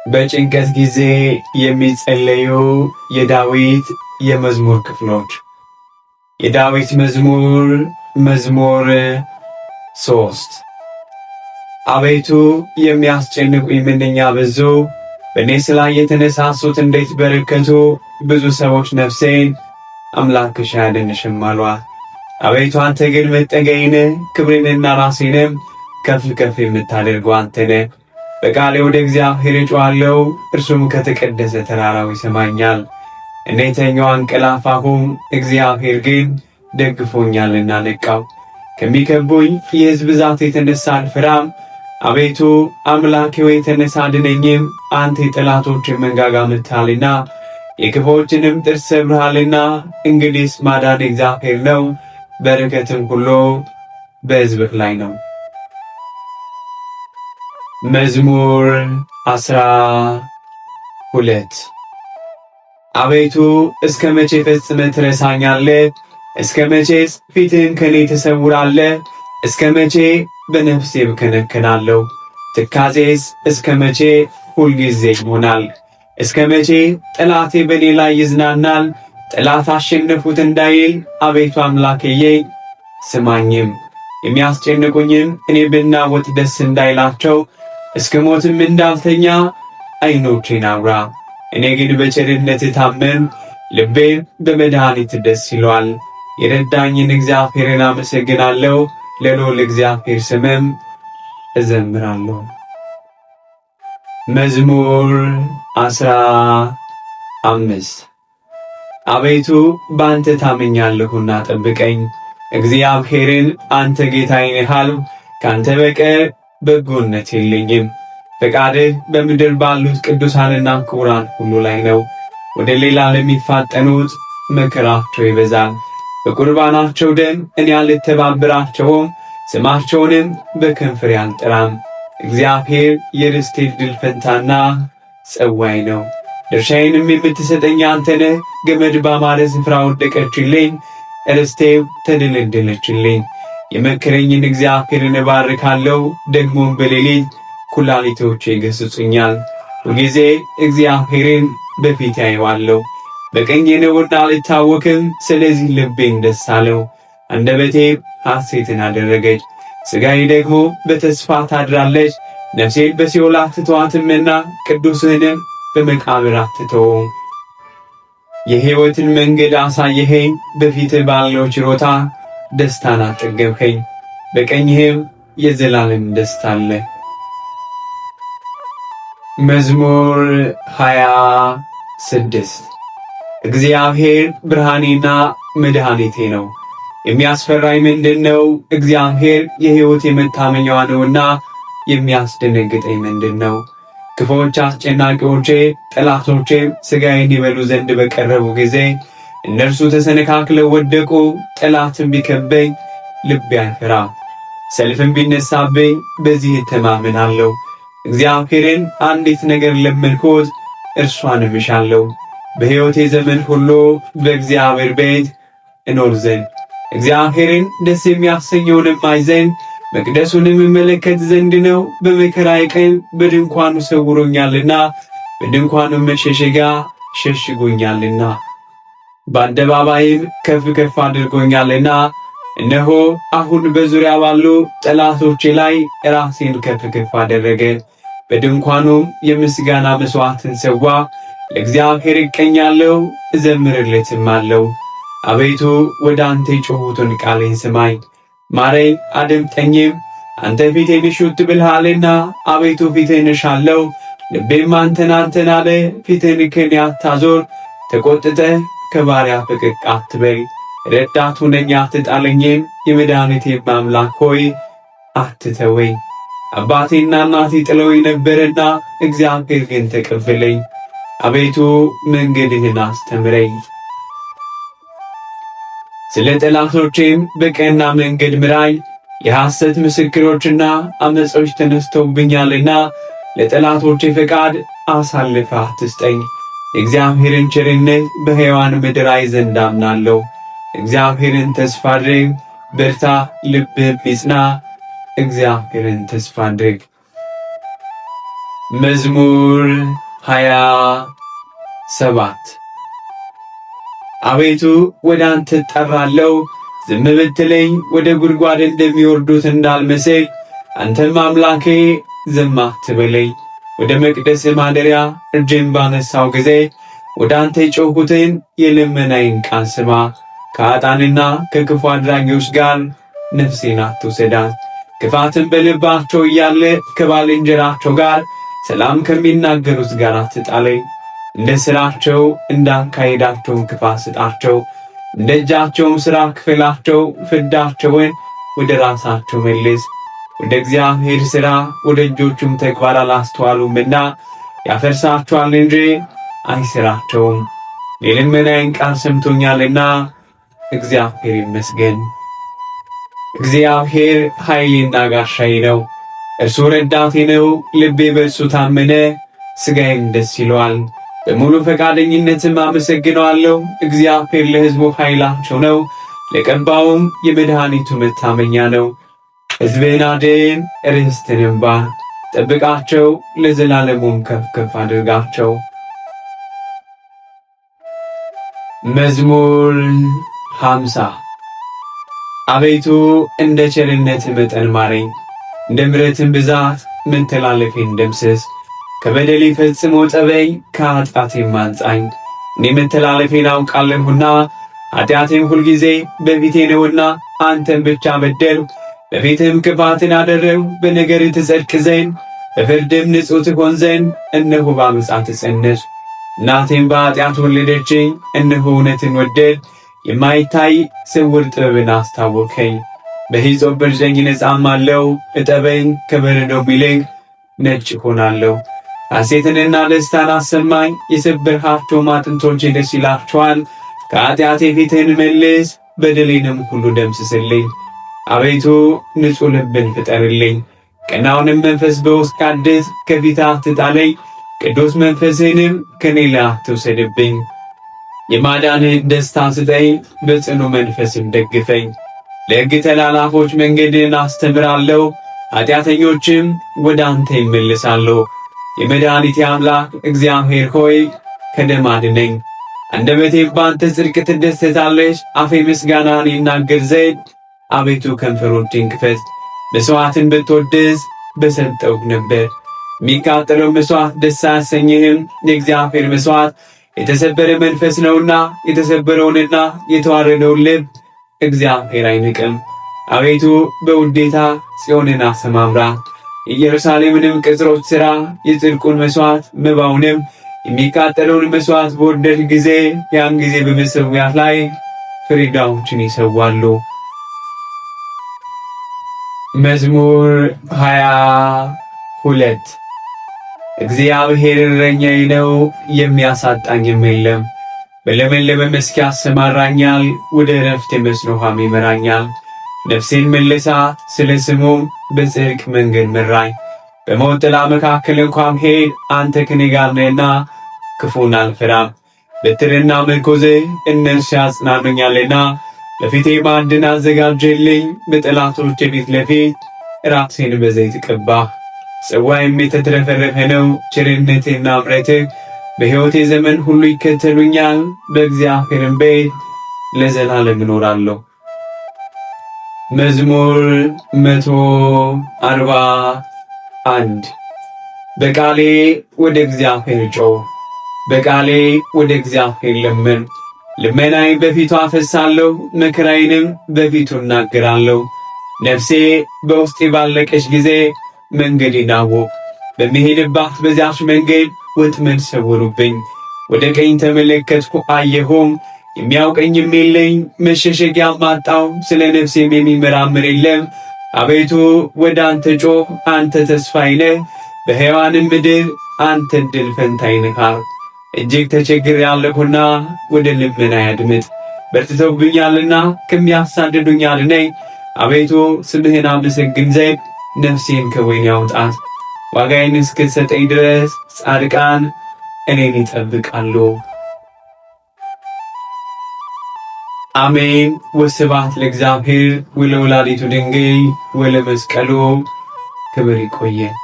በጭንቀት ጊዜ የሚጸለዩ የዳዊት የመዝሙር ክፍሎች። የዳዊት መዝሙር 3 አቤቱ የሚያስጨንቁኝ ምንኛ በዙ፣ በእኔ ላይ የተነሳሱት እንዴት በረከቱ። ብዙ ሰዎች ነፍሴን አምላክሽ አያድንሽም አሏት። አቤቱ አንተ ግን መጠጊያዬ ነህ፣ ክብሬንና ራሴንም ከፍ ከፍ የምታደርገው አንተ ነህ። በቃሌ ወደ እግዚአብሔር እጮኻለሁ፣ እርሱም ከተቀደሰ ተራራው ይሰማኛል። እኔ ተኛሁ አንቀላፋሁም፣ እግዚአብሔር ግን ደግፎኛልና ነቃሁ። ከሚከቡኝ የሕዝብ ብዛት የተነሣ አልፈራም። አቤቱ አምላኬ ሆይ ተነሣ አድነኝም። አንተ የጠላቶችን መንጋጋ መትተሃልና የክፉዎችንም ጥርስ ሰብረሃልና። እንግዲህስ ማዳን እግዚአብሔር ነው፣ በረከትም ሁሉ በሕዝብህ ላይ ነው። መዝሙር 12 አቤቱ እስከ መቼ ፈጽመህ ትረሳኛለህ? እስከ መቼስ ፊትህን ከኔ ትሰውራለህ? እስከ መቼ በነፍሴ ብከነከናለሁ? ትካዜስ እስከ መቼ ሁልጊዜ ይሆናል? እስከ መቼ ጠላቴ በእኔ ላይ ይዝናናል? ጠላት አሸነፉት እንዳይል አቤቱ አምላኬዬ ስማኝም። የሚያስጨንቁኝም እኔ ብናወጥ ደስ እንዳይላቸው እስከ ሞትም እንዳልተኛ ዓይኖቼን አብራ። እኔ ግን በቸርነት ታመን፣ ልቤም በመድኃኒት ደስ ይሏል። የረዳኝን እግዚአብሔርን አመሰግናለሁ፣ ለልዑል እግዚአብሔር ስምም እዘምራለሁ። መዝሙር 15 አቤቱ በአንተ ታመኛለሁና ጠብቀኝ። እግዚአብሔርን አንተ ጌታዬ ነህ አልሁ፣ ካንተ በቀር በጎነት የለኝም። ፈቃድህ በምድር ባሉት ቅዱሳንና ክቡራን ሁሉ ላይ ነው። ወደ ሌላ ለሚፋጠኑት መከራቸው ይበዛል። በቁርባናቸው ደም እኔ አልተባበራቸውም፣ ስማቸውንም በከንፈሬ አልጠራም። እግዚአብሔር የርስቴ ድል ፈንታና ጽዋይ ነው። ድርሻዬንም የምትሰጠኝ አንተ ነህ። ገመድ ባማረ ስፍራ ወደቀችልኝ፣ ርስቴም ተደለደለችልኝ። የመከረኝን እግዚአብሔርን እባርካለሁ፣ ደግሞም በሌሊት ኩላሊቶቼ ይገሥጹኛል። ሁልጊዜ እግዚአብሔርን በፊቴ አየዋለሁ። በቀኜ ነውና አልታወክም፣ ስለዚህ ልቤን ደስ አለው። አንደበቴ ሐሴትን አደረገች፣ ሥጋዬ ደግሞ በተስፋ ታድራለች። ነፍሴን በሲኦል አትተዋትምና ቅዱስህንም በመቃብር አትተውም። የሕይወትን መንገድ አሳየኸኝ፣ በፊትህ ባለው ችሮታ ደስታን አጠገብኸኝ። በቀኝህም የዘላለም ደስታ አለ። መዝሙር 26 እግዚአብሔር ብርሃኔና መድኃኒቴ ነው፣ የሚያስፈራኝ ምንድን ነው? እግዚአብሔር የሕይወት የመታመኛዋ ነውና የሚያስደነግጠኝ ምንድን ነው? ክፉዎች አስጨናቂዎቼ ጠላቶቼም ሥጋዬን ይበሉ ዘንድ በቀረቡ ጊዜ እነርሱ ተሰነካክለው ወደቁ። ጠላትም ቢከበኝ ልቤ አይፈራ፣ ሰልፍም ቢነሳብኝ በዚህ እተማመናለሁ። እግዚአብሔርን አንዲት ነገር ለመንኩት፣ እርሷንም እሻለሁ፣ በሕይወቴ ዘመን ሁሉ በእግዚአብሔር ቤት እኖር ዘንድ እግዚአብሔርን ደስ የሚያሰኘውንም አይ ዘንድ መቅደሱንም እመለከት ዘንድ ነው። በመከራዬ ቀን በድንኳኑ ሰውሮኛልና በድንኳኑም መሸሸጊያ ሸሽጎኛልና በአደባባይም ከፍ ከፍ አድርጎኛልና። እነሆ አሁን በዙሪያ ባሉ ጠላቶቼ ላይ ራሴን ከፍ ከፍ አደረገ። በድንኳኑም የምስጋና መሥዋዕትን ሰዋ። ለእግዚአብሔር እቀኛለሁ እዘምርለትም አለው። አቤቱ ወደ አንተ የጮኹትን ቃሌን ስማኝ፣ ማረኝ አድምጠኝም። አንተ ፊቴን እሹት ብልሃልና አቤቱ ፊትህን እሻለሁ። ልቤም አንተን አለ። ፊትህን ከኔ አታዞር፣ ተቈጥተህ ከባሪያ ፈቀቅ አትበል። ረዳት ሁነኝ አትጣለኝም፣ የመድኃኒቴም አምላክ ሆይ አትተወኝ። አባቴና እናቴ ጥለውኝ ነበርና እግዚአብሔር ግን ተቀበለኝ። አቤቱ መንገድህን አስተምረኝ፣ ስለ ጠላቶቼም በቀና መንገድ ምራኝ። የሐሰት ምስክሮችና አመጾች ተነስተውብኛልና ለጠላቶቼ ፈቃድ አሳልፈህ አትስጠኝ። የእግዚአብሔርን ቸርነት በሕያዋን ምድር አይ ዘንድ አምናለሁ። እግዚአብሔርን ተስፋ አድርግ፣ በርታ፣ ልብህም ይጽና። እግዚአብሔርን ተስፋ አድርግ። መዝሙር 27 አቤቱ ወደ አንተ እጠራለሁ፣ ዝም ብትለኝ ወደ ጉድጓድ እንደሚወርዱት እንዳልመስል። አንተም አምላኬ ዝም አትበለኝ። ወደ መቅደስ ማደሪያ እጄን ባነሳው ጊዜ ወደ አንተ የጮኹትን የልመናዬን ቃል ስማ። ከኃጥአንና ከክፉ አድራጊዎች ጋር ነፍሴን አትውሰዳት። ክፋትን በልባቸው እያለ ከባልንጀራቸው ጋር ሰላም ከሚናገሩት ጋር አትጣለኝ። እንደ ሥራቸው እንዳካሄዳቸውን ክፋት ስጣቸው፣ እንደ እጃቸውም ሥራ ክፈላቸው። ፍዳቸውን ወደ ራሳቸው መልስ። ወደ እግዚአብሔር ሥራ ወደ እጆቹም ተግባር አላስተዋሉምና ያፈርሳቸዋል እንጂ አይሠራቸውም። የልመናዬን ቃል ሰምቶኛልና እግዚአብሔር ይመስገን። እግዚአብሔር ኃይሌና ጋሻዬ ነው፣ እርሱ ረዳቴ ነው። ልቤ በእርሱ ታመነ፣ ሥጋዬም ደስ ይለዋል። በሙሉ ፈቃደኝነትም አመሰግነዋለሁ። እግዚአብሔር ለሕዝቡ ኃይላቸው ነው፣ ለቀባውም የመድኃኒቱ መታመኛ ነው። ሕዝብህን አድን፣ ርስትህንም ባርክ፣ ጠብቃቸው፣ ለዘላለሙም ከፍ ከፍ አድርጋቸው። መዝሙር 50 አቤቱ እንደ ቸርነትህ መጠን ማረኝ፣ እንደ ምሕረትህም ብዛት መተላለፌን ደምስስ። ከበደሌ ፈጽሞ ጠበኝ፣ ከኃጢአቴም አንጻኝ። እኔ መተላለፌን አውቃለሁና ኃጢአቴም ሁልጊዜ በፊቴ ነውና። አንተን ብቻ በደልሁ፣ በፊትህም ክፋትን አደረግሁ። በነገርህ ትጸድቅ ዘንድ በፍርድም ንጹሕ ትሆን ዘንድ እነሆ በዓመፃ ተፀነስሁ። እናቴም በኃጢአት ወለደችኝ። እነሆ እውነትን ወደድሁ፣ የማይታይ ስውር ጥበብን አስታወከኝ። በሂሶጵ እርጨኝ እነጻማለሁ፣ እጠበኝ ከበረዶም ይልቅ ነጭ እሆናለሁ። ሐሴትንና ደስታን አሰማኝ፣ የሰበርሃቸውም አጥንቶቼ ደስ ይላቸዋል። ከኃጢአቴ ፊትህን መልስ፣ በደሌንም ሁሉ ደምስስልኝ። አቤቱ ንጹሕ ልብን ፍጠርልኝ፣ ቀናውንም መንፈስ በውስጤ አድስ። ከፊትህ አትጣለኝ፣ ቅዱስ መንፈስህንም ከኔ ላይ አትውሰድብኝ። የማዳንህን ደስታ ስጠኝ፣ በጽኑ መንፈስም ደግፈኝ። ለሕግ ተላላፎች መንገድን አስተምራለሁ፣ ኃጢአተኞችም ወደ አንተ ይመልሳሉ። የመድኃኒቴ አምላክ እግዚአብሔር ሆይ ከደም አድነኝ። አንደበቴም በአንተ ጽድቅ ትደሰታለች፣ አፌ ምስጋናን ይናገር ዘንድ አቤቱ ከንፈሮቼን ክፈት። መሥዋዕትን ብትወድስ በሰጠሁህ ነበር፣ የሚቃጠለው መሥዋዕት ደስ አያሰኝህም። የእግዚአብሔር መሥዋዕት የተሰበረ መንፈስ ነውና የተሰበረውንና የተዋረደውን ልብ እግዚአብሔር አይንቅም። አቤቱ በውዴታ ጽዮንን አሰማምራ፣ የኢየሩሳሌምንም ቅጽሮች ሥራ። የጽድቁን መሥዋዕት መባውንም የሚቃጠለውን መሥዋዕት በወደድህ ጊዜ ያን ጊዜ በመሠዊያህ ላይ ፍሪዳዎችን ይሰዋሉ። መዝሙር 22 እግዚአብሔር እረኛዬ ነው፣ የሚያሳጣኝም የለም። በለመለመ መስክ ያሰማራኛል፣ ወደ ዕረፍት የመስኖ ውኃም ይመራኛል። ነፍሴን መልሳት፣ ስለ ስሙም በጽድቅ መንገድ መራኝ። በሞት ጥላ መካከል እንኳን ሄድ፣ አንተ ከእኔ ጋር ነህና ክፉን አልፈራም። በትርና ምርኩዝህ እነርሱ ያጽናኑኛልና። በፊቴ ማዕድን አዘጋጀህልኝ፣ በጠላቶቼ ፊት ለፊት ራሴን በዘይት ቀባህ። ጽዋዬም የተትረፈረፈ ነው። ቸርነትህና ምሕረትህ በሕይወቴ ዘመን ሁሉ ይከተሉኛል። በእግዚአብሔርም ቤት ለዘላለም እኖራለሁ። መዝሙር 141 በቃሌ ወደ እግዚአብሔር ጮኽ፣ በቃሌ ወደ እግዚአብሔር ለመንሁ። ልመናዬን በፊቱ አፈሳለሁ፣ መከራዬንም በፊቱ እናገራለሁ። ነፍሴ በውስጤ ባለቀች ጊዜ መንገዴን አወቅሁ። በምሄድባት በዚያች መንገድ ወጥመድ ሰወሩብኝ። ወደ ቀኝ ተመለከትኩ አየሁም፣ የሚያውቀኝም የለኝ። መሸሸጊያም አጣሁ፣ ስለ ነፍሴም የሚመራመር የለም። አቤቱ ወደ አንተ ጮኽ፣ አንተ ተስፋዬ ነህ። በሕያዋንም ምድር አንተ ዕድል ፈንታዬ ነህ። እጅግ ተቸግሬአለሁና ወደ ልመናዬ አድምጥ። በርትተውብኛልና ከሚያሳድዱኝ አድነኝ። አቤቱ ስምህን አመሰግን ዘንድ ነፍሴን ከወህኒ አውጣት። ዋጋዬን እስክትሰጠኝ ድረስ ጻድቃን እኔን ይጠብቃሉ። አሜን። ወስብሐት ለእግዚአብሔር ወለወላዲቱ ድንግል ወለመስቀሉ ክብር። ይቆየን።